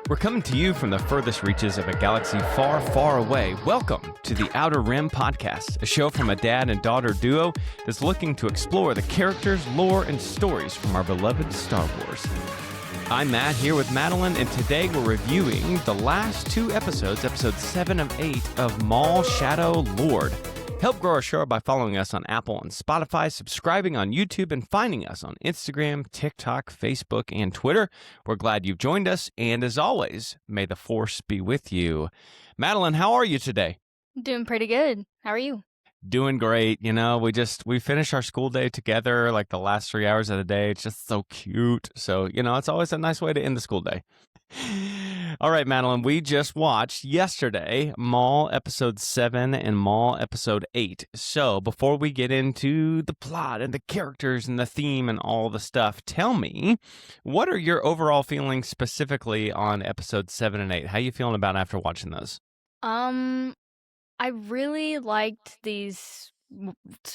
We're coming to you from the furthest reaches of a galaxy far, far away. Welcome to the Outer Rim Podcast, a show from a dad and daughter duo that's looking to explore the characters, lore, and stories from our beloved Star Wars. I'm Matt here with Madeline, and today we're reviewing the last two episodes, episodes 7 of 8 of Maul Shadow Lord. Help grow our show by following us on Apple and Spotify, subscribing on YouTube, and finding us on Instagram, TikTok, Facebook, and Twitter. We're glad you've joined us, and as always, may the Force be with you. Madeline, how are you today? Doing pretty good. How are you? Doing great. You know, we finished our school day together, like the last 3 hours of the day. It's just so cute. So, you know, it's always a nice way to end the school day. All right, Madeline, we just watched yesterday Maul episode 7 and Maul episode 8. So before we get into the plot and the characters and the theme and all the stuff, tell me, what are your overall feelings specifically on episodes 7 and 8? How are you feeling about after watching those? I really liked these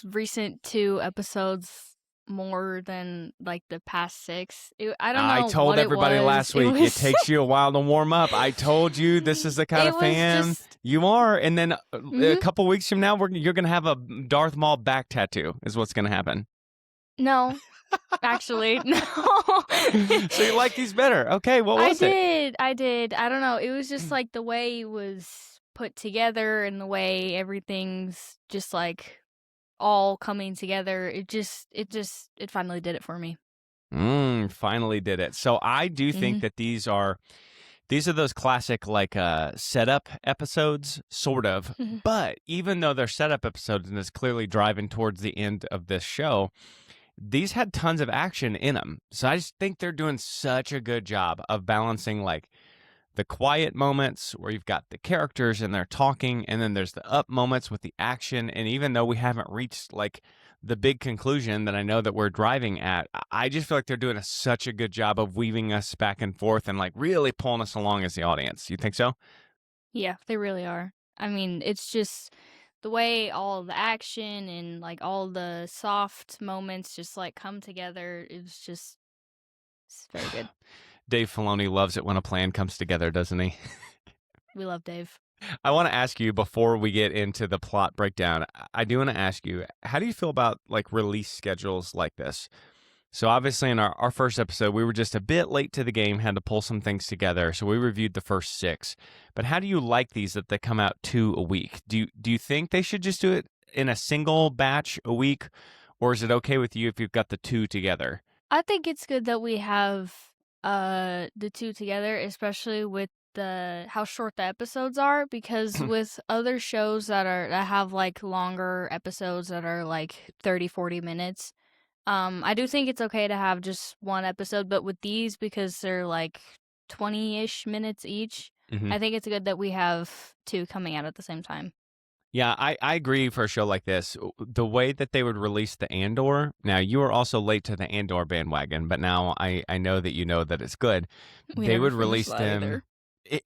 recent 2 episodes more than like the past 6. I don't know. I told everybody last week it takes you a while to warm up. I told you this is the kind of fan you are, and then a couple weeks from now, you're gonna have a Darth Maul back tattoo. Is what's gonna happen. No, actually, no. So you like these better? Okay, what was it? I did. I don't know. It was just like the way it was put together and the way everything's just like all coming together. It finally did it for me. Finally did it. So I do think that these are those classic like setup episodes, sort of. But even though they're setup episodes and it's clearly driving towards the end of this show, these had tons of action in them. So I just think they're doing such a good job of balancing like the quiet moments where you've got the characters and they're talking, and then there's the up moments with the action. And even though we haven't reached like the big conclusion that I know that we're driving at, I just feel like they're doing such a good job of weaving us back and forth and like really pulling us along as the audience. You think so? Yeah, they really are. I mean, it's just the way all the action and like all the soft moments just like come together. It's very good. Dave Filoni loves it when a plan comes together, doesn't he? We love Dave. I want to ask you, before we get into the plot breakdown, I do want to ask you, how do you feel about like release schedules like this? So obviously in our first episode, we were just a bit late to the game, had to pull some things together. So we reviewed the first 6. But how do you like these that they come out 2 a week? Do you think they should just do it in a single batch a week? Or is it okay with you if you've got the 2 together? I think it's good that we have the 2 together, especially with how short the episodes are, because with other shows that have like longer episodes that are like 30-40 minutes, I do think it's okay to have just 1 episode, but with these, because they're like 20-ish minutes each, I think it's good that we have 2 coming out at the same time. Yeah, I agree for a show like this. The way that they would release the Andor, now you were also late to the Andor bandwagon, but now I know that you know that it's good. They would release them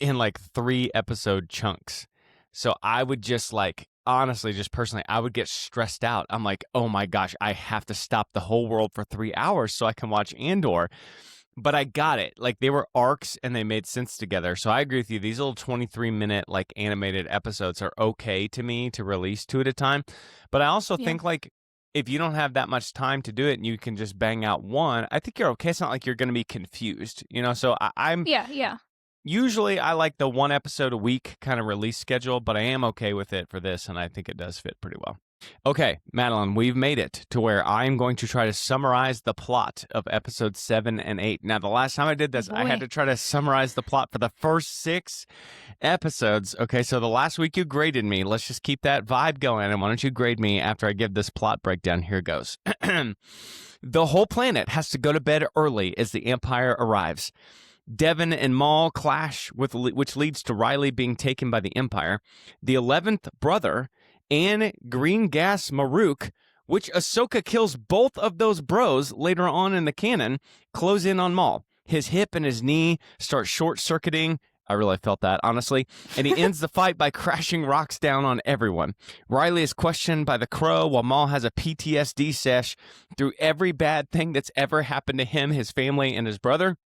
in like 3 episode chunks. So I would just like, honestly, just personally, I would get stressed out. I'm like, oh my gosh, I have to stop the whole world for 3 hours so I can watch Andor. But I got it. Like, they were arcs and they made sense together. So I agree with you. These little 23-minute, like, animated episodes are okay to me to release 2 at a time. But I also think, like, if you don't have that much time to do it and you can just bang out 1, I think you're okay. It's not like you're going to be confused, you know? So I'm... Yeah. Usually I like the 1 episode a week kind of release schedule, but I am okay with it for this, and I think it does fit pretty well. Okay, Madeline, we've made it to where I'm going to try to summarize the plot of episodes 7 and 8. Now, the last time I did this, I had to try to summarize the plot for the first 6 episodes. Okay, so the last week you graded me. Let's just keep that vibe going, and why don't you grade me after I give this plot breakdown? Here goes. The whole planet has to go to bed early as the Empire arrives. Devon and Maul clash, which leads to Riley being taken by the Empire. The 11th brother and Green Gas Maruk, which Ahsoka kills both of those bros later on in the canon, close in on Maul. His hip and his knee start short-circuiting. I really felt that, honestly. And he ends the fight by crashing rocks down on everyone. Riley is questioned by the Crow while Maul has a PTSD sesh through every bad thing that's ever happened to him, his family, and his brother.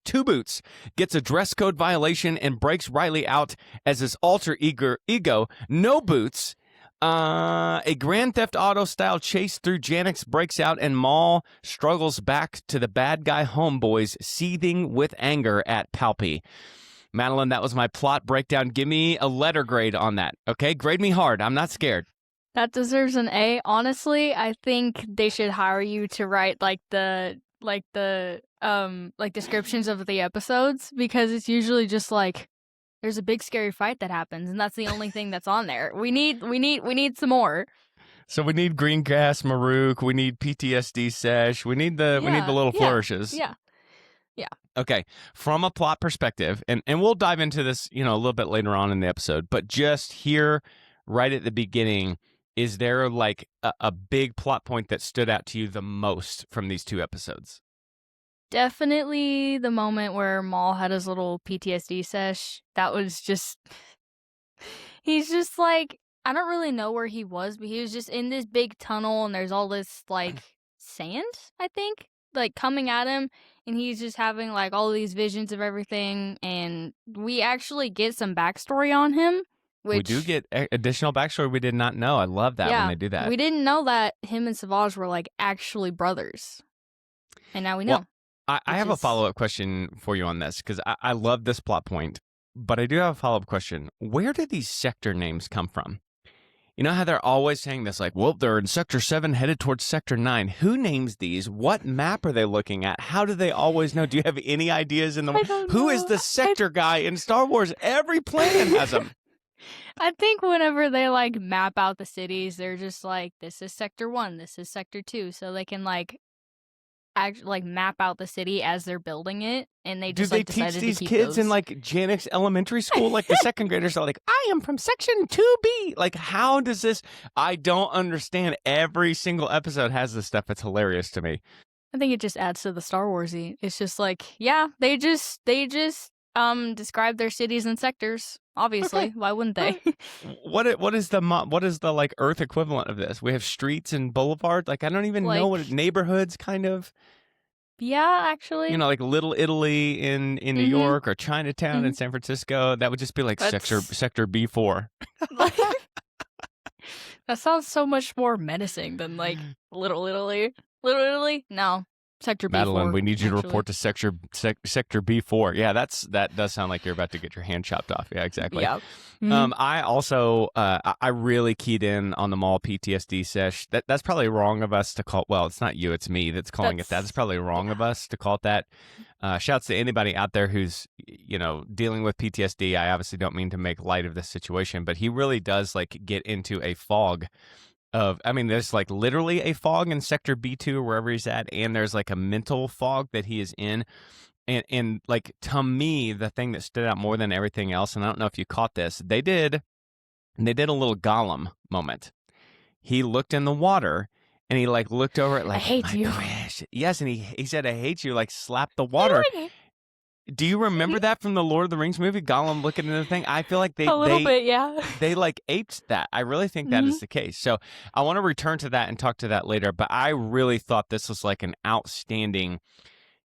Two Boots gets a dress code violation and breaks Riley out as his alter ego, No Boots. A Grand Theft Auto style chase through Janix breaks out, and Maul struggles back to the bad guy homeboys, seething with anger at Palpy. Madeline, that was my plot breakdown. Give me a letter grade on that, okay? Grade me hard. I'm not scared. That deserves an A. Honestly, I think they should hire you to write the descriptions of the episodes, because it's usually just like there's a big scary fight that happens, and that's the only thing that's on there. We need some more. So we need Green Gas Maruk, we need PTSD Sesh, we need the little flourishes. Yeah. Okay, from a plot perspective, and we'll dive into this, a little bit later on in the episode, but just here right at the beginning, is there like a big plot point that stood out to you the most from these two episodes? Definitely the moment where Maul had his little PTSD sesh. That was just... He's just like... I don't really know where he was, but he was just in this big tunnel, and there's all this, like, sand, I think, like, coming at him, and he's just having, like, all these visions of everything, and we actually get some backstory on him. We do get additional backstory we did not know. I love that when they do that. We didn't know that him and Savage were, like, actually brothers. And now we know. Well, I have a follow-up question for you on this, because I love this plot point, but I do have a follow-up question. Where did these sector names come from? You know how they're always saying this, like, well, they're in Sector 7 headed towards Sector 9. Who names these? What map are they looking at? How do they always know? Do you have any ideas in the... Who is the sector guy in Star Wars? Every planet has them. I think whenever they, like, map out the cities, they're just like, this is Sector 1, this is Sector 2, so they can, like, map out the city as they're building it, and they just, do they decided teach these to keep kids those. In, like, Janix Elementary School? Like, the second graders are like, I am from Section 2B. Like, how does this... I don't understand. Every single episode has this stuff. It's hilarious to me. I think it just adds to the Star Wars-y. It's just like, yeah, they just describe their cities and sectors. Obviously, okay. Why wouldn't they? What is the like Earth equivalent of this? We have streets and boulevards. Like, I don't even know what neighborhoods kind of. Yeah, actually. Like Little Italy in New York, or Chinatown in San Francisco. That would just be like Sector B4. That sounds so much more menacing than like Little Italy. Little Italy? No. Sector B4. Madeline, we need you to report to Sector B4. Yeah, that does sound like you're about to get your hand chopped off. Yeah, exactly. Yeah. I also I really keyed in on the Maul PTSD sesh. That's probably wrong of us to call. Well, it's not you, it's me that's calling it that. It's probably wrong of us to call it that. Shouts to anybody out there who's dealing with PTSD. I obviously don't mean to make light of this situation, but he really does like get into a fog. There's like literally a fog in Sector B2 or wherever he's at, and there's like a mental fog that he is in. And like, to me, the thing that stood out more than everything else, and I don't know if you caught this, they did a little Gollum moment. He looked in the water, and he like looked over it like, I hate you. Gosh. Yes, and he said, I hate you, like slapped the water. Do you remember that from the Lord of the Rings movie? Gollum looking into the thing? I feel like a little bit, yeah. They like aped that. I really think that is the case. So I want to return to that and talk to that later. But I really thought this was like an outstanding.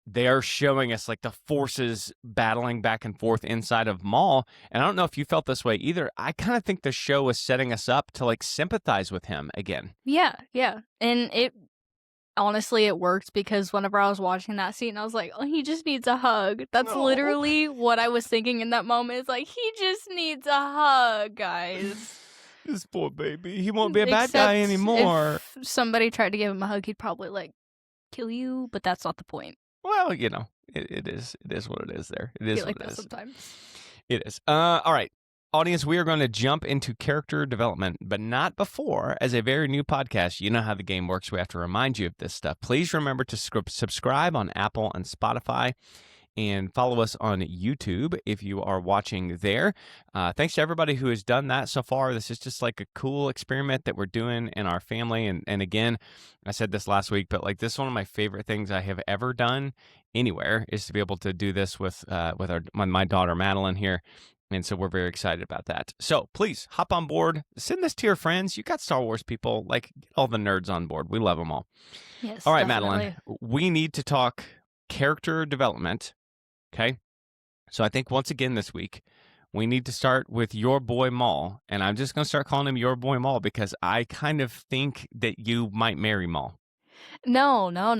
They are showing us like the forces battling back and forth inside of Maul. And I don't know if you felt this way either. I kind of think the show was setting us up to like sympathize with him again. Yeah. And honestly, it worked, because whenever I was watching that scene, I was like, oh, he just needs a hug. That's literally what I was thinking in that moment. It's like, he just needs a hug, guys. This poor baby. He won't be a bad guy anymore. If somebody tried to give him a hug, he'd probably, like, kill you, but that's not the point. Well, it is what it is there. It is what it is. Sometimes. It is. All right. Audience, we are going to jump into character development, but not before. As a very new podcast, you know how the game works. We have to remind you of this stuff. Please remember to subscribe on Apple and Spotify, and follow us on YouTube if you are watching there. Thanks to everybody who has done that so far. This is just like a cool experiment that we're doing in our family. And again, I said this last week, but like, this is one of my favorite things I have ever done anywhere, is to be able to do this with my daughter Madeline here. And so we're very excited about that. So please hop on board. Send this to your friends. You got Star Wars people. Like, get all the nerds on board. We love them all. Yes. All right, definitely. Madeline. We need to talk character development Okay? So I think once again this week, we need to start with your boy Maul. And I'm just going to start calling him your boy Maul because I kind of think that you might marry Maul. No. No.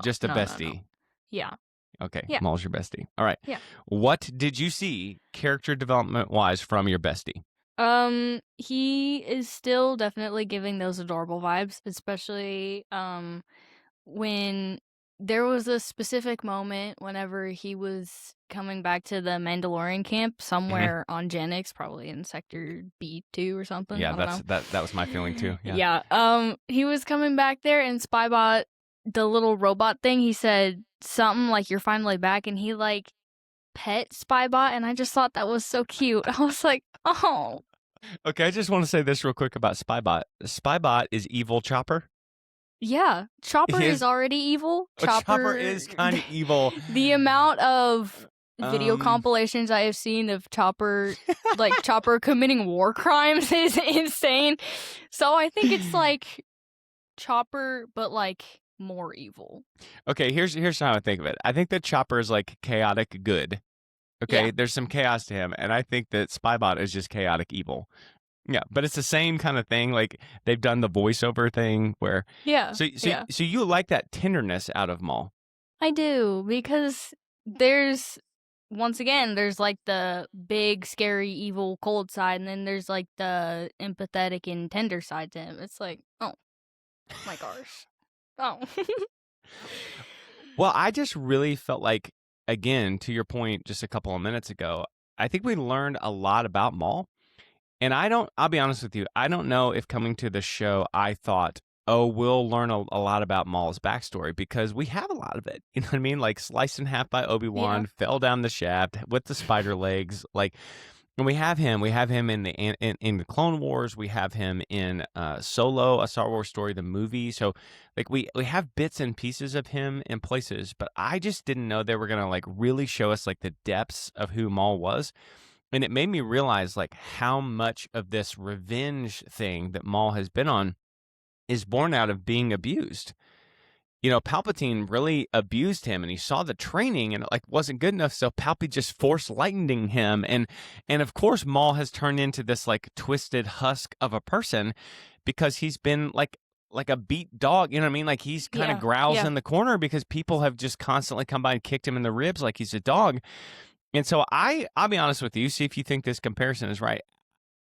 Just a No. bestie. Yeah. Okay, Yeah. Maul's your bestie. All right. Yeah. What did you see character development wise from your bestie? He is still definitely giving those adorable vibes, especially when there was a specific moment whenever he was coming back to the Mandalorian camp somewhere on Genix, probably in Sector B2 or something. Yeah, I don't know. that was my feeling too. Yeah. Yeah. He was coming back there, and Spybot, the little robot thing, he said something like, "You're finally back," and he like pet Spybot, and I just thought that was so cute. I was like, oh. Okay, I just want to say this real quick about Spybot. Spybot is evil Chopper. Yeah, Chopper He is is- already evil. Chopper is kind of evil. The amount of video Um, compilations I have seen of Chopper, like Chopper committing war crimes, is insane. So I think it's like Chopper, but like more evil. Okay, here's how I think of it. I think that Chopper is like chaotic good. Okay, Yeah. there's some chaos to him, and I think that Spybot is just chaotic evil. Yeah, but it's the same kind of thing. Like they've done the voiceover thing where, Yeah. so you like that tenderness out of Maul. I do, because there's there's like the big, scary, evil, cold side, and then there's like the empathetic and tender side to him. It's like, oh my gosh. Oh. Well, I just really felt like, again, to your point just a couple of minutes ago, I think we learned a lot about Maul. And I'll be honest with you, I don't know if coming to the show, I thought, oh, we'll learn a lot about Maul's backstory because we have a lot of it. You know what I mean? Like sliced in half by Obi-Wan, fell down the shaft with the spider legs. Like, and we have him in the Clone Wars. We have him in Solo, a Star Wars story, the movie. So, like, we have bits and pieces of him in places, but I just didn't know they were gonna like really show us like the depths of who Maul was. And it made me realize like how much of this revenge thing that Maul has been on is born out of being abused. You know, Palpatine really abused him, and he saw the training, and it like wasn't good enough. So Palpy just force lightning him, and of course Maul has turned into this like twisted husk of a person because he's been like a beat dog. You know what I mean? Like he's kind of growls in the corner because people have just constantly come by and kicked him in the ribs like he's a dog. And so I'll be honest with you, see if you think this comparison is right.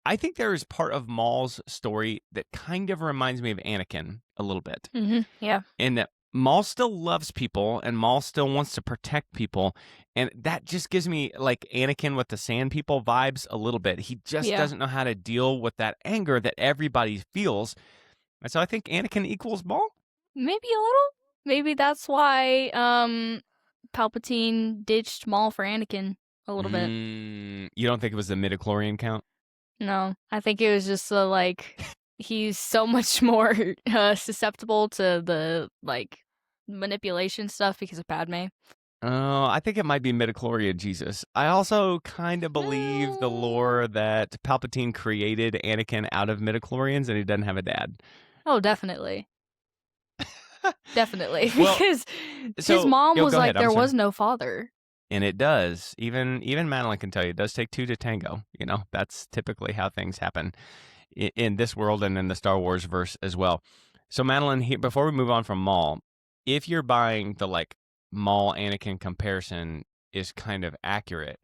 I think there is part of Maul's story that kind of reminds me of Anakin a little bit. Mm-hmm. Yeah. In that Maul still loves people and Maul still wants to protect people. And that just gives me like Anakin with the sand people vibes a little bit. He just doesn't know how to deal with that anger that everybody feels. And so I think Anakin equals Maul. Maybe a little. Maybe that's why Palpatine ditched Maul for Anakin a little bit. You don't think it was the midichlorian count? No, I think it was just like he's so much more susceptible to the like manipulation stuff because of Padme. Oh, I think it might be midichlorian Jesus. I also kind of believe the lore that Palpatine created Anakin out of midichlorians and he doesn't have a dad. Oh, definitely. Definitely. Well, because so- his mom Yo, was go like, ahead, I'm there sorry. was no father. And it does. Even Madeline can tell you it does take two to tango. You know, that's typically how things happen in this world and in the Star Wars verse as well. So Madeline, before we move on from Maul, if you're buying the like Maul Anakin comparison is kind of accurate,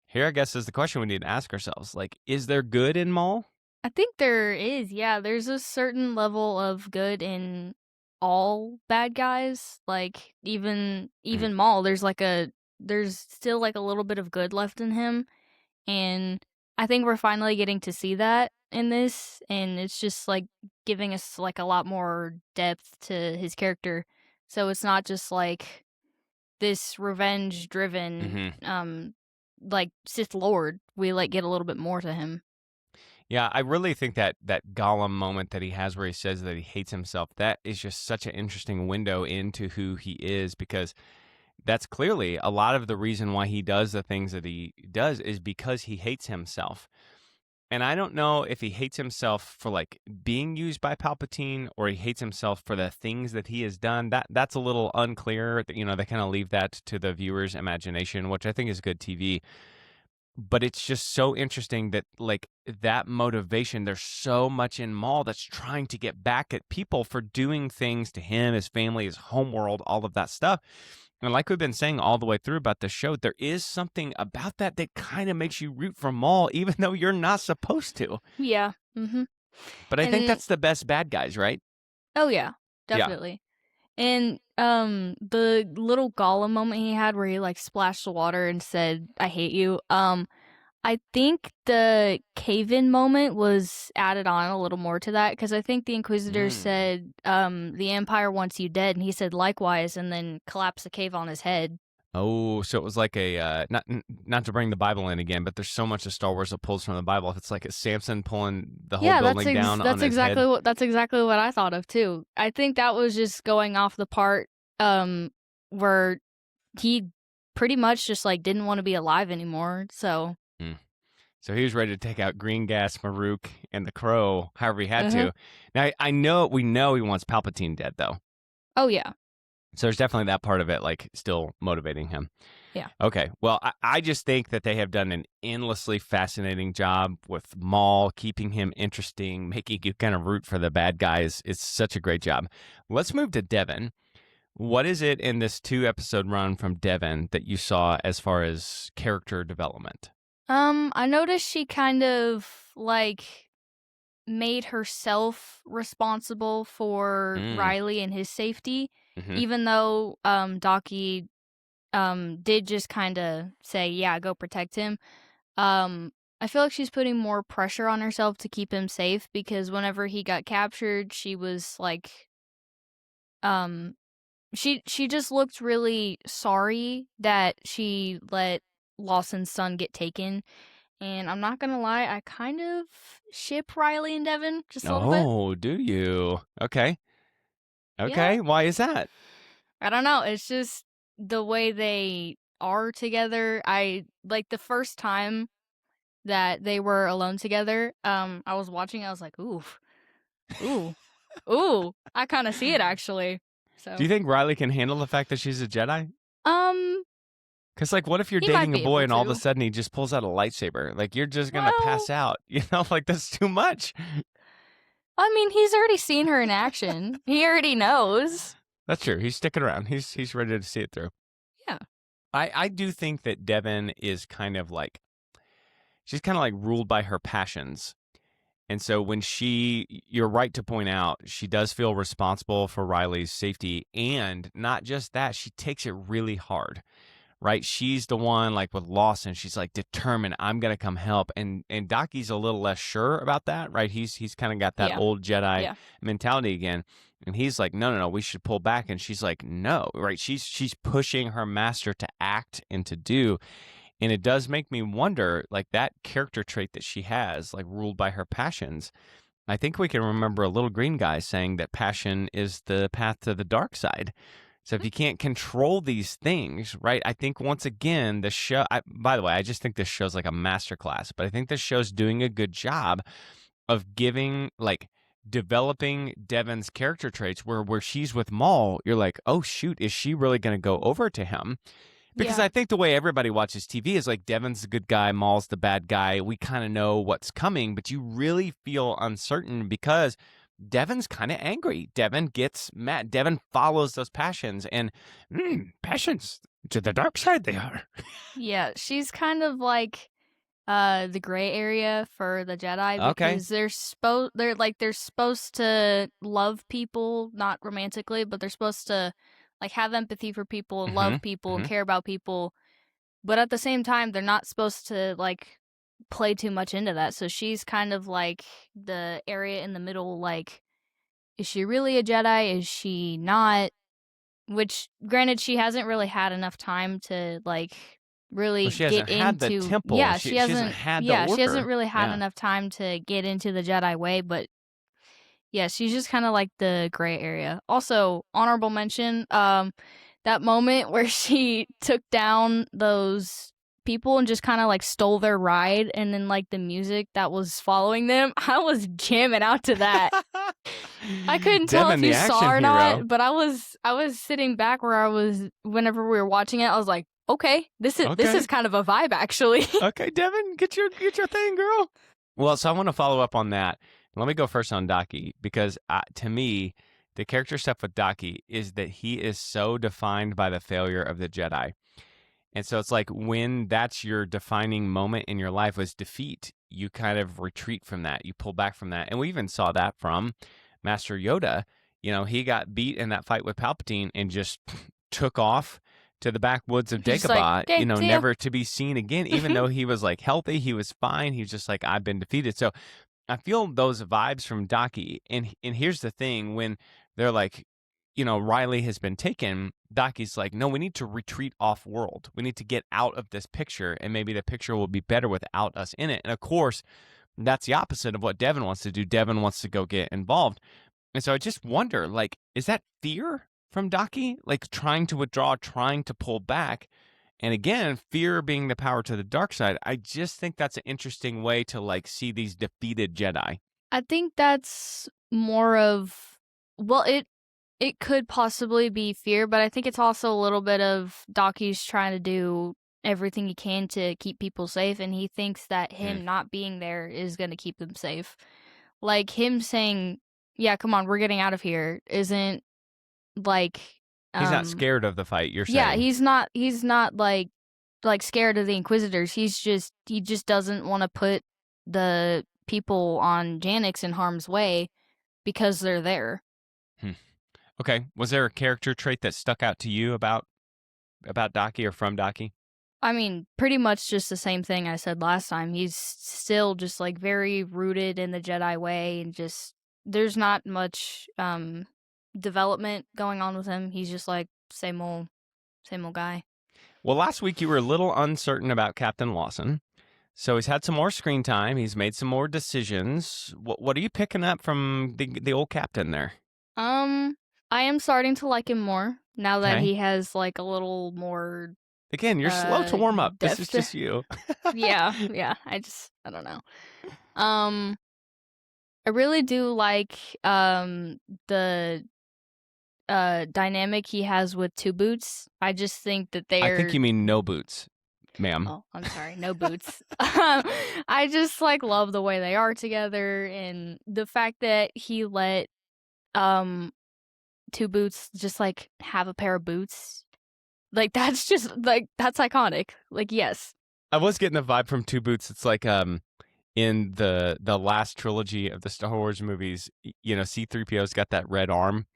here I guess is the question we need to ask ourselves. Like, is there good in Maul? I think there is, yeah. There's a certain level of good in all bad guys. Like even Maul, there's still like a little bit of good left in him. And I think we're finally getting to see that in this, and it's just like giving us like a lot more depth to his character. So it's not just like this revenge driven like Sith Lord. We like get a little bit more to him. Yeah, I really think that Gollum moment that he has where he says that he hates himself, that is just such an interesting window into who he is, because that's clearly a lot of the reason why he does the things that he does is because he hates himself. And I don't know if he hates himself for like being used by Palpatine or he hates himself for the things that he has done. That's a little unclear. You know, they kind of leave that to the viewer's imagination, which I think is good TV. But it's just so interesting that like that motivation, there's so much in Maul that's trying to get back at people for doing things to him, his family, his homeworld, all of that stuff. And like we've been saying all the way through about the show, there is something about that kind of makes you root for Maul, even though you're not supposed to. Yeah. Mm-hmm. But I think And that's the best bad guys, right? oh yeah, Yeah. definitely. And the little Gollum moment he had where he like splashed the water and said, "I hate you." I think the cave-in moment was added on a little more to that because I think the Inquisitor said, "The Empire wants you dead," and he said likewise, and then collapsed the cave on his head. Oh, so it was like a not to bring the Bible in again, but there's so much of Star Wars that pulls from the Bible. It's like a Samson pulling the whole Yeah, building down on that's his head. exactly what I thought of too. I think that was just going off the part where he pretty much just like didn't want to be alive anymore. So So he was ready to take out Green Gas, Maruk, and the Crow, however he had to. Now we know he wants Palpatine dead though. Oh yeah. So there's definitely that part of it, like still motivating him. Yeah. Okay. Well, I just think that they have done an endlessly fascinating job with Maul, keeping him interesting, making you kind of root for the bad guys. It's such a great job. Let's move to Devon. What is it in this 2-episode run from Devon that you saw as far as character development? I noticed she kind of like made herself responsible for Riley and his safety, even though Daki did just kind of say, "Yeah, go protect him." I feel like she's putting more pressure on herself to keep him safe because whenever he got captured, she was like, she just looked really sorry that she let Lawson's son get taken. And I'm not gonna lie, I kind of ship Riley and Devon just a little bit. Oh, do you? Okay. Yeah. Okay. Why is that? I don't know. It's just the way they are together. I like the first time that they were alone together. I was watching. I was like, ooh, ooh, ooh. I kind of see it actually. So. Do you think Riley can handle the fact that she's a Jedi? Um. Because, like, what if you're He might dating a be boy able and all of a to. sudden he just pulls out a lightsaber? Like, you're just going to Well, pass out. You know, like, that's too much. I mean, he's already seen her in action. He already knows. That's true. He's sticking around. He's ready to see it through. Yeah. I do think that Devon is kind of like, she's kind of like ruled by her passions. And so when you're right to point out, she does feel responsible for Riley's safety. And not just that, she takes it really hard. Right, she's the one like with Lawson. She's like determined. I'm gonna come help, and Daki's a little less sure about that. Right, he's kind of got that old Jedi mentality again, and he's like, no, we should pull back. And she's like, no, right? She's pushing her master to act and to do, and it does make me wonder, like that character trait that she has, like ruled by her passions. I think we can remember a little green guy saying that passion is the path to the dark side. So if you can't control these things, right? I think once again, the show, by the way, I just think this show's like a masterclass, but I think this show's doing a good job of developing Devon's character traits where she's with Maul, you're like, oh shoot, is she really going to go over to him? Because I think the way everybody watches TV is like Devon's the good guy, Maul's the bad guy. We kind of know what's coming, but you really feel uncertain because Devon's kind of angry. Devon gets mad. Devon follows those passions, and passions to the dark side they are. Yeah, she's kind of like the gray area for the Jedi because they're supposed to love people, not romantically, but they're supposed to like have empathy for people and love people and care about people. But at the same time, they're not supposed to like play too much into that. So she's kind of like the area in the middle, like, is she really a Jedi? Is she not? Which, granted, she hasn't really had enough time to like really she get hasn't had the into. temple. Yeah, She hasn't had the she hasn't order. really had Yeah. enough time to get into the Jedi way. But yeah, she's just kind of like the gray area. Also, honorable mention, that moment where she took down those people and just kind of like stole their ride, and then like the music that was following them, I was jamming out to that. I couldn't tell Devon, if the you saw action or hero. not, but I was sitting back where I was whenever we were watching it. I was like, okay, this Okay. is kind of a vibe actually. Okay, Devon, get your thing, girl. Well, so I want to follow up on that. Let me go first on Daki because to me, the character stuff with Daki is that he is so defined by the failure of the Jedi. And so it's like when that's your defining moment in your life was defeat, you kind of retreat from that. You pull back from that. And we even saw that from Master Yoda. You know, he got beat in that fight with Palpatine and just took off to the backwoods of Just like, Dagobah, okay, see ya. never to be seen again, even though he was like healthy, he was fine. He was just like, I've been defeated. So I feel those vibes from Daki. And here's the thing, when they're like, Riley has been taken, Daki's like, no, we need to retreat off world. We need to get out of this picture, and maybe the picture will be better without us in it. And of course, that's the opposite of what Devon wants to do. Devon wants to go get involved. And so I just wonder, like, is that fear from Daki? Like trying to withdraw, trying to pull back? And again, fear being the power to the dark side. I just think that's an interesting way to like see these defeated Jedi. I think that's more of, well, it could possibly be fear, but I think it's also a little bit of Daki's trying to do everything he can to keep people safe, and he thinks that him not being there is going to keep them safe. Like him saying, yeah, come on, we're getting out of here, isn't like He's not scared of the fight, you're saying. Yeah, he's not like scared of the Inquisitors. He just doesn't want to put the people on Janix in harm's way because they're there. Okay. Was there a character trait that stuck out to you about Daki or from Daki? I mean, pretty much just the same thing I said last time. He's still just like very rooted in the Jedi way, and just there's not much development going on with him. He's just like same old guy. Well, last week you were a little uncertain about Captain Lawson. So he's had some more screen time. He's made some more decisions. What are you picking up from the old captain there? I am starting to like him more now that Okay. he has like a little more. Again, you're slow to warm up. This is just you. yeah. I don't know. I really do like the dynamic he has with Two Boots. I just think that I think you mean No Boots, ma'am. Oh, I'm sorry, No Boots. I just like love the way they are together, and the fact that he let Two Boots just like have a pair of boots. Like that's just like that's iconic. Like yes. I was getting the vibe from Two Boots. It's like in the last trilogy of the Star Wars movies, C-3PO's got that red arm,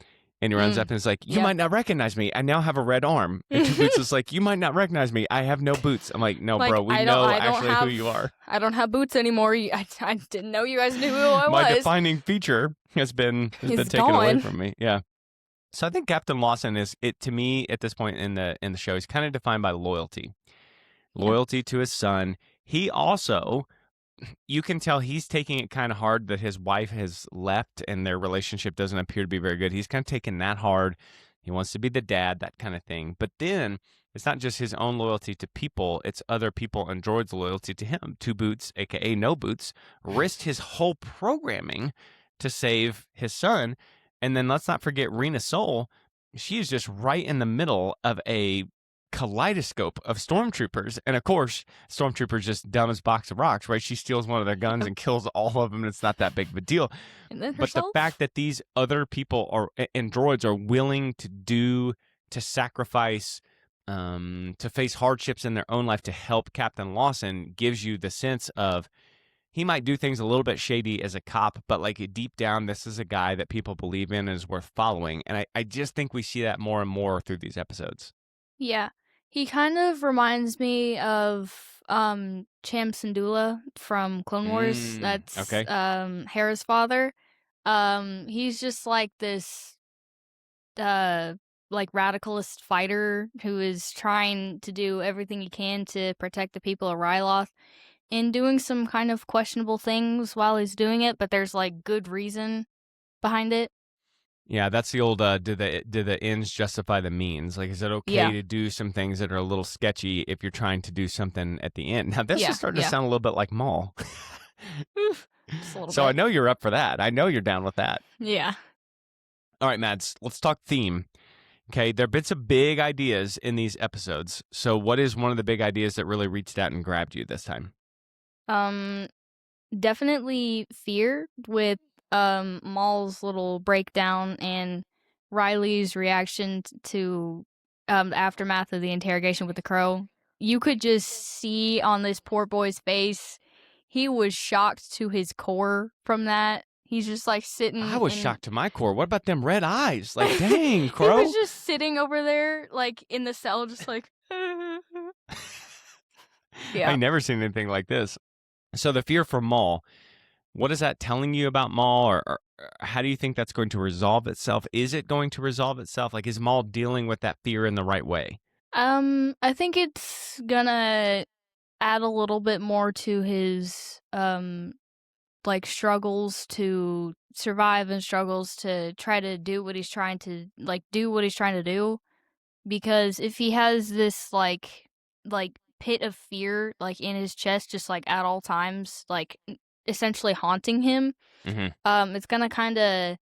and he runs up and is like, you might not recognize me. I now have a red arm. And Two Boots is like, you might not recognize me. I have no boots. I'm like, no, bro, we know actually who you are. I don't have boots anymore. I didn't know you guys knew who I was. My defining feature has been taken away from me. Yeah. So I think Captain Lawson is, to me at this point in the show, he's kind of defined by loyalty. Loyalty to his son. He also, you can tell he's taking it kind of hard that his wife has left and their relationship doesn't appear to be very good. He's kind of taking that hard. He wants to be the dad, that kind of thing. But then it's not just his own loyalty to people, it's other people and droids' loyalty to him. Two Boots, aka No Boots, risked his whole programming to save his son. And then let's not forget Rena Soul. She is just right in the middle of a kaleidoscope of stormtroopers. And of course, stormtroopers just dumb as box of rocks, right? She steals one of their guns and kills all of them, and it's not that big of a deal. And then but the fact that these other people and droids are willing to sacrifice, to face hardships in their own life to help Captain Lawson gives you the sense of he might do things a little bit shady as a cop, but like deep down, this is a guy that people believe in and is worth following. And I just think we see that more and more through these episodes. Yeah. He kind of reminds me of Cham Syndulla from Clone Wars. That's okay. Hera's father. He's just like this like radicalist fighter who is trying to do everything he can to protect the people of Ryloth, and doing some kind of questionable things while he's doing it, but there's like good reason behind it. Yeah, that's the old do the ends justify the means? Like, is it okay Yeah. to do some things that are a little sketchy if you're trying to do something at the end? Now, this is Yeah. starting to Yeah. sound a little bit like Maul. Oof, just a little So I bit. know you're up for that. I know you're down with that. Yeah. All right, Mads, let's talk theme. Okay, there have been some big ideas in these episodes. So, what is one of the big ideas that really reached out and grabbed you this time? Um, definitely fear with Maul's little breakdown and Riley's reaction to the aftermath of the interrogation with the crow. You could just see on this poor boy's face, he was shocked to his core from that. He's just like I sitting was in. shocked to my core. What about them red eyes? Like, dang, He was Crow. just sitting over there, like in the cell, just like. I Yeah. never seen anything like this. So, the fear for Maul. What is that telling you about Maul, or how do you think that's going to resolve itself? Is it going to resolve itself? Like, is Maul dealing with that fear in the right way? I think it's gonna add a little bit more to his like struggles to survive and struggles to try to do what he's trying to do, because if he has this like pit of fear like in his chest just like at all times, like essentially haunting him, Mm-hmm. it's gonna kind of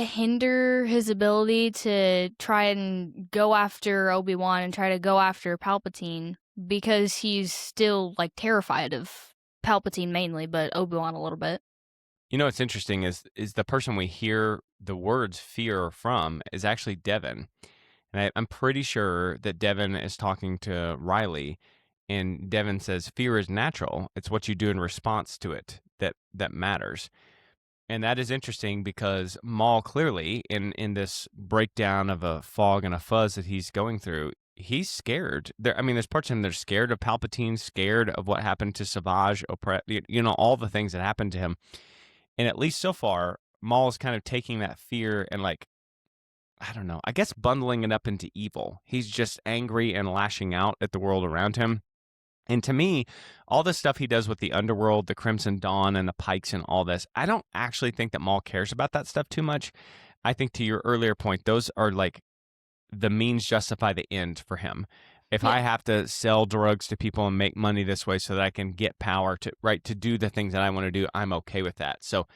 hinder his ability to try and go after Obi-Wan and try to go after Palpatine, because he's still like terrified of Palpatine mainly, but Obi-Wan a little bit. You know what's interesting is the person we hear the words fear from is actually Devon. And I'm pretty sure that Devon is talking to Riley, and Devon says, "Fear is natural. It's what you do in response to it that matters." And that is interesting because Maul clearly, in this breakdown of a fog and a fuzz that he's going through, he's scared. I mean, there's parts of him that are scared of Palpatine, scared of what happened to Savage, all the things that happened to him. And at least so far, Maul is kind of taking that fear and like, I don't know, I guess bundling it up into evil. He's just angry and lashing out at the world around him. And to me, all the stuff he does with the underworld, the Crimson Dawn, and the Pikes, and all this, I don't actually think that Maul cares about that stuff too much. I think to your earlier point, those are like the means justify the end for him. If I Yeah. have to sell drugs to people and make money this way so that I can get power to do the things that I want to do, I'm okay with that. So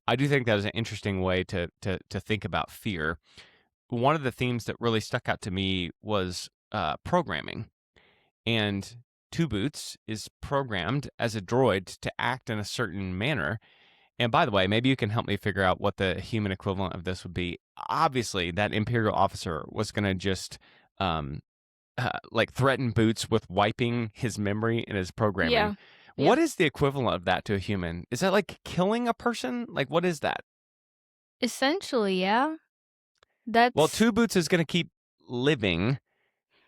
I do think that is an interesting way to think about fear. One of the themes that really stuck out to me was programming. And Two Boots is programmed as a droid to act in a certain manner. And by the way, maybe you can help me figure out what the human equivalent of this would be. Obviously, that Imperial officer was going to just like threaten Boots with wiping his memory and his programming. Yeah. Yeah. What is the equivalent of that to a human? Is that like killing a person? Like, what is that? Essentially, yeah. Well, That's Two Boots is going to keep living,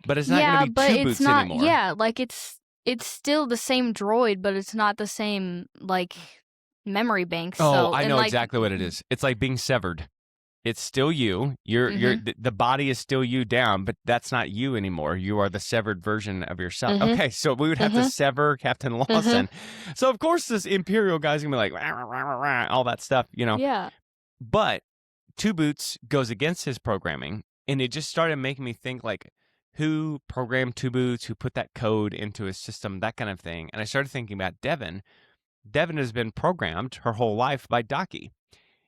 but it's not going to yeah, be but Two it's Boots not. anymore. Yeah, like it's still the same droid, but it's not the same like memory banks. Oh, So I and know like exactly what it is. It's like being severed. It's still you. You're mhm the body is still you down, but that's not you anymore. You are the severed version of yourself. mhm Okay, so we would have to mhm sever Captain mhm Lawson. So of course this Imperial guy's gonna be like "Rah, rah, rah, rah, rah," all that stuff. yeah. But Two Boots goes against his programming, and it just started making me think like, who programmed Two Boots, who put that code into his system, that kind of thing. And I started thinking about Devon. Devon has been programmed her whole life by Daki.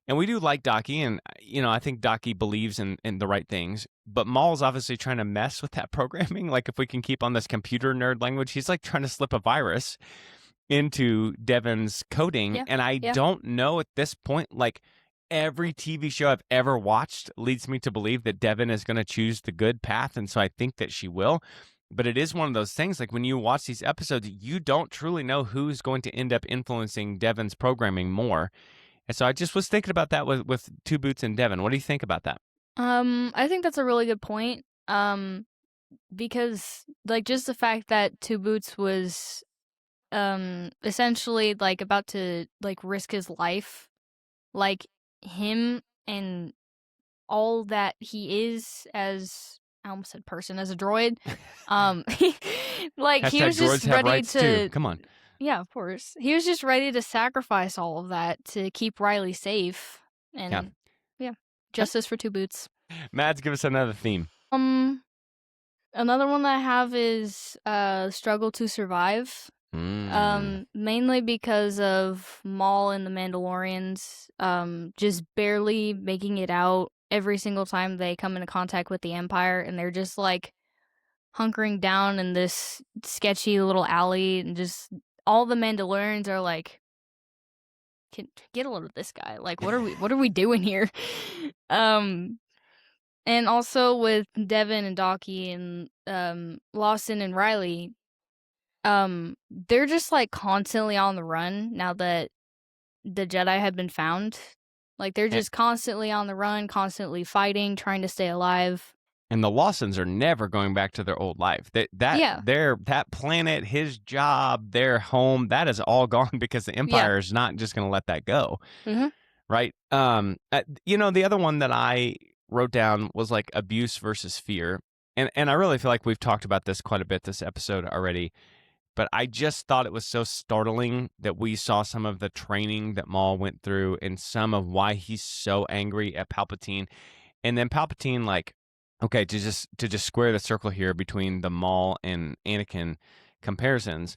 And we do like Daki, and I think Daki believes in the right things. But Maul's obviously trying to mess with that programming. Like if we can keep on this computer nerd language, he's like trying to slip a virus into Devon's coding. Yeah. And I Yeah. don't know at this point, like every TV show I've ever watched leads me to believe that Devon is going to choose the good path. And so I think that she will. But it is one of those things, like when you watch these episodes, you don't truly know who's going to end up influencing Devon's programming more. And so I just was thinking about that with Two Boots and Devon. What do you think about that? I think that's a really good point. Because like just the fact that Two Boots was essentially like about to like risk his life, like him and all that he is as I almost said person as a droid. Um like he Hashtag was just droids have ready rights too. to Come on. yeah, of course. He was just ready to sacrifice all of that to keep Riley safe. Yeah. And yeah. Justice for two boots. Mads, give us another theme. Another one that I have is struggle to survive. Mainly because of Maul and the Mandalorians just barely making it out every single time they come into contact with the Empire, and they're just like hunkering down in this sketchy little alley, and just all the Mandalorians are like, get a load of this guy. Like, what are we doing here? And also with Devon and Daki and Lawson and Riley, they're just like constantly on the run now that the Jedi have been found. Like, they're just constantly on the run, constantly fighting, trying to stay alive. And the Lawsons are never going back to their old life. That planet, his job, their home, that is all gone because the Empire is not just going to let that go. Mm-hmm. Right? The other one that I wrote down was like abuse versus fear. And I really feel like we've talked about this quite a bit this episode already. But I just thought it was so startling that we saw some of the training that Maul went through and some of why he's so angry at Palpatine. And then Palpatine, like, okay, to just square the circle here between the Maul and Anakin comparisons,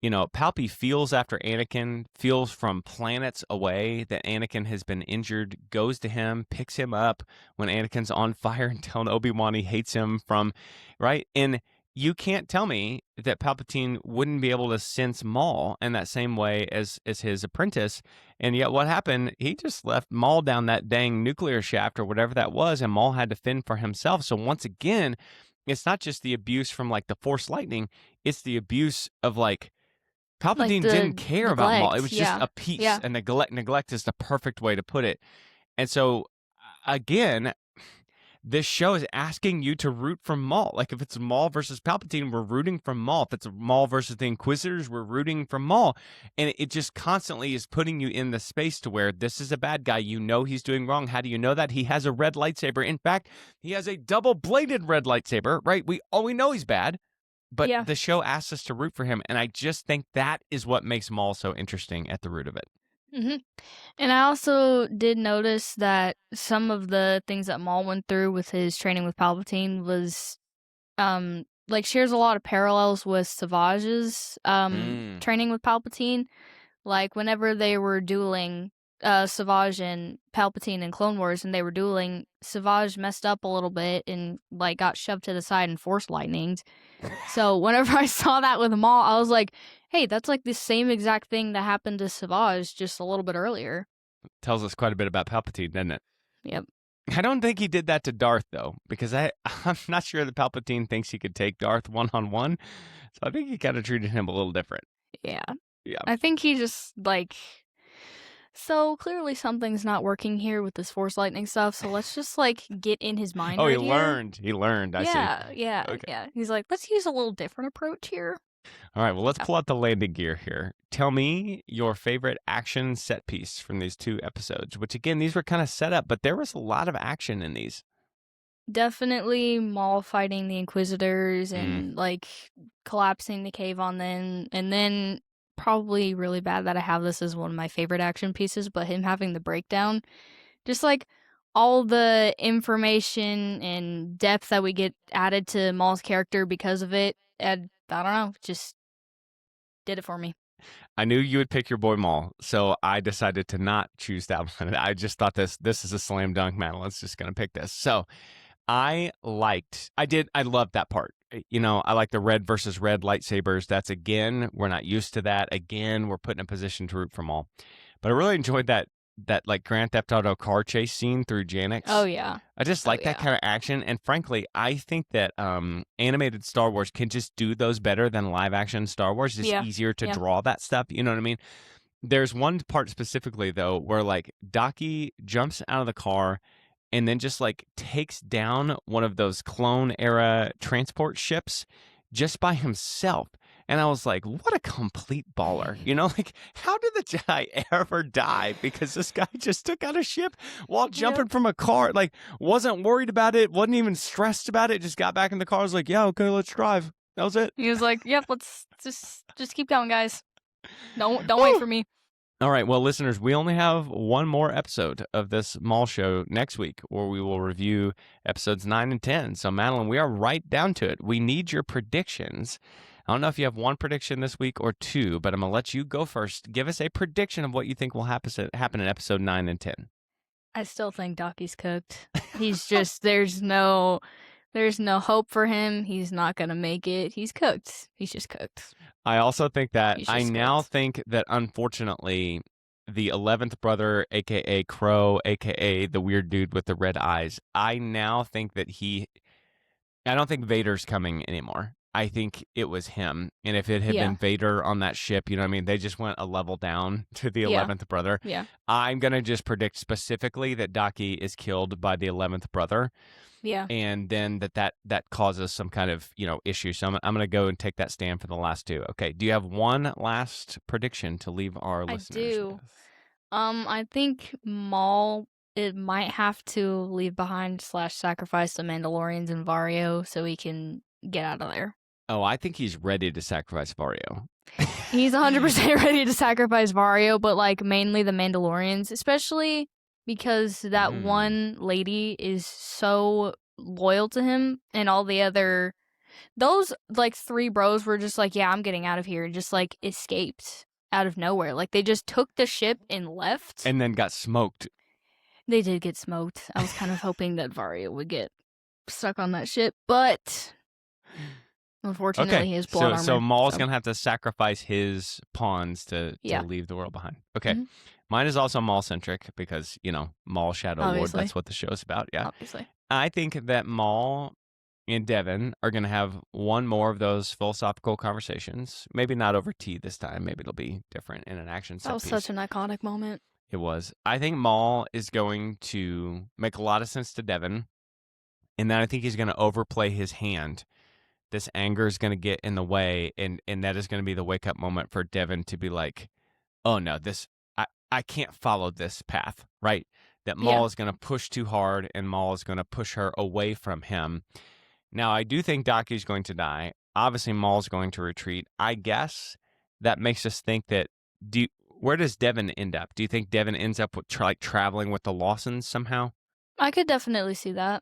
Palpy feels after Anakin, feels from planets away that Anakin has been injured, goes to him, picks him up when Anakin's on fire and telling Obi-Wan he hates him right? And you can't tell me that Palpatine wouldn't be able to sense Maul in that same way as his apprentice. And yet what happened? He just left Maul down that dang nuclear shaft or whatever that was, and Maul had to fend for himself. So once again, it's not just the abuse from like the Force lightning, it's the abuse of like Palpatine didn't care about Maul. It was just a piece, and neglect is the perfect way to put it. And so again, this show is asking you to root for Maul. Like, if it's Maul versus Palpatine, we're rooting for Maul. If it's Maul versus the Inquisitors, we're rooting for Maul. And it just constantly is putting you in the space to where this is a bad guy. You know he's doing wrong. How do you know that? He has a red lightsaber. In fact, he has a double-bladed red lightsaber, right? We know he's bad, but the show asks us to root for him. And I just think that is what makes Maul so interesting at the root of it. Mm-hmm. And I also did notice that some of the things that Maul went through with his training with Palpatine was, shares a lot of parallels with Savage's training with Palpatine. Like, whenever they were dueling, Savage and Palpatine in Clone Wars, and they were dueling, Savage messed up a little bit and like got shoved to the side and force lightninged. So whenever I saw that with Maul, I was like, hey, that's like the same exact thing that happened to Savage just a little bit earlier. Tells us quite a bit about Palpatine, doesn't it? Yep. I don't think he did that to Darth, though, because I'm not sure that Palpatine thinks he could take Darth one-on-one. So I think he kind of treated him a little different. Yeah. I think he just, like... So clearly something's not working here with this Force lightning stuff, so let's just, like, get in his mind he learned. He learned, I see. Yeah. He's like, let's use a little different approach here. All right, well, let's pull out the landing gear here. Tell me your favorite action set piece from these two episodes, which, again, these were kind of set up, but there was a lot of action in these. Definitely Maul fighting the Inquisitors and, like, collapsing the cave on them, and then... probably really bad that I have this as one of my favorite action pieces, but him having the breakdown, just like all the information and depth that we get added to Maul's character because of it, and I don't know, just did it for me. I knew you would pick your boy Maul, so I decided to not choose that one. I just thought this is a slam dunk, Madeline's just going to pick this. So I loved that part. I like the red versus red lightsabers. That's, again, we're not used to that. Again, we're put in a position to root for Maul. But I really enjoyed that like Grand Theft Auto car chase scene through Janix. Oh, yeah. I just like that kind of action. And frankly, I think that animated Star Wars can just do those better than live action Star Wars. It's easier to draw that stuff. You know what I mean? There's one part specifically, though, where like Daki jumps out of the car and then just like takes down one of those clone era transport ships just by himself. And I was like, what a complete baller. Like, how did the Jedi ever die? Because this guy just took out a ship while jumping from a car. Like, wasn't worried about it, wasn't even stressed about it, just got back in the car, was like, yeah, okay, let's drive. That was it. He was like, yep, let's just keep going, guys. Don't wait for me. All right, well, listeners, we only have one more episode of this Maul show next week, where we will review episodes 9 and 10. So, Madeline, we are right down to it. We need your predictions. I don't know if you have one prediction this week or two, but I'm going to let you go first. Give us a prediction of what you think will happen in episode 9 and 10. I still think Daki's cooked. He's just there's no hope for him. He's not gonna make it. He's cooked. He's just cooked. I also think that He's I just now cooked. think that unfortunately the 11th brother, aka Crow, aka the weird dude with the red eyes, I now think that I don't think Vader's coming anymore. I think it was him. And if it had Yeah. been Vader on that ship, you know what I mean? They just went a level down to the Yeah. 11th brother. Yeah. I'm going to just predict specifically that Daki is killed by the 11th brother. Yeah. And then that causes some kind of, issue. So I'm going to go and take that stand for the last two. Okay. Do you have one last prediction to leave our listeners do. with? I think Maul, it might have to leave behind / sacrifice the Mandalorians and Vario so he can get out of there. Oh, I think he's ready to sacrifice Vario. He's 100% ready to sacrifice Vario, but like mainly the Mandalorians, especially because that one lady is so loyal to him, and all the other those like 3 bros were just like, yeah, I'm getting out of here, and just like escaped out of nowhere. Like they just took the ship and left. And then got smoked. They did get smoked. I was kind of hoping that Vario would get stuck on that ship, but unfortunately his plot armor. So Maul's going to have to sacrifice his pawns to leave the world behind. Okay. Mm-hmm. Mine is also Maul-centric because, Maul Shadow Obviously. Lord, that's what the show is about. Yeah. Obviously. I think that Maul and Devon are going to have one more of those philosophical conversations. Maybe not over tea this time. Maybe it'll be different in an action set That was piece. such an iconic moment. It was. I think Maul is going to make a lot of sense to Devon, and then I think he's going to overplay his hand. This anger is going to get in the way, and that is going to be the wake-up moment for Devon to be like, oh, no, I can't follow this path, right? That Maul is going to push too hard, and Maul is going to push her away from him. Now, I do think Daki is going to die. Obviously, Maul's going to retreat. I guess that makes us think that, where does Devon end up? Do you think Devon ends up with traveling with the Lawsons somehow? I could definitely see that.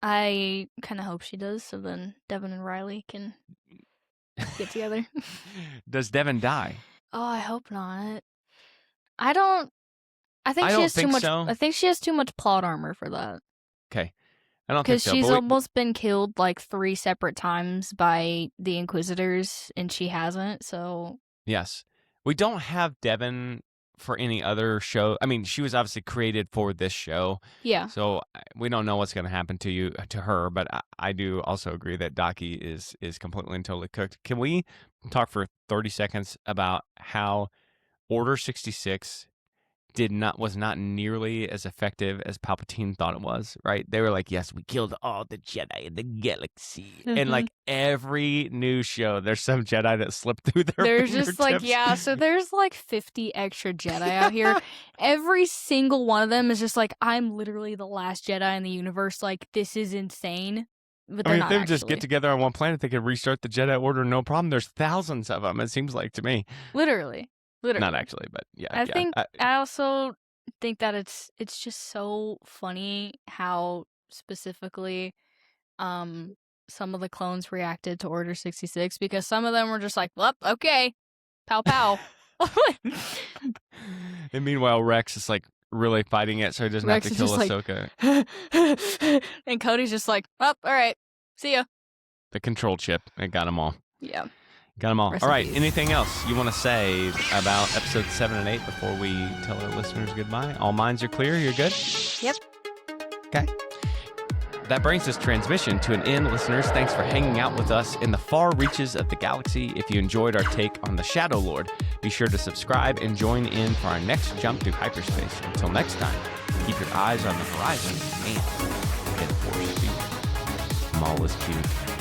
I kind of hope she does, so then Devon and Riley can get together. Does Devon die? Oh, I hope not. I think she has too much. So. I think she has too much plot armor for that. Okay. I don't think so. Because she's almost been killed like 3 separate times by the Inquisitors, and she hasn't, so... Yes. We don't have Devon for any other show. I mean, she was obviously created for this show. Yeah. So we don't know what's going to happen to her, but I do also agree that Daki is completely and totally cooked. Can we talk for 30 seconds about how Order 66 was not nearly as effective as Palpatine thought it was, right? They were like, yes, we killed all the Jedi in the galaxy. Mm-hmm. And like every new show, there's some Jedi that slipped through their There's just like, so there's like 50 extra Jedi out here. Every single one of them is just like, I'm literally the last Jedi in the universe. Like, this is insane. But if they would just get together on one planet, they could restart the Jedi Order, no problem. There's thousands of them, it seems like to me. Literally. Not actually, but yeah. I also think that it's just so funny how specifically some of the clones reacted to Order 66, because some of them were just like, well, okay, pow pow. And meanwhile, Rex is like really fighting it so he doesn't have to kill Ahsoka. Like, and Cody's just like, oh, all right, see ya. The control chip, it got them all. Yeah. Got them all. All right. Anything else you want to say about episodes 7 and 8 before we tell our listeners goodbye? All minds are clear. You're good? Yep. Okay. That brings this transmission to an end, listeners. Thanks for hanging out with us in the far reaches of the galaxy. If you enjoyed our take on the Shadow Lord, be sure to subscribe and join in for our next jump through hyperspace. Until next time, keep your eyes on the horizon and get force feed. Maul is cute.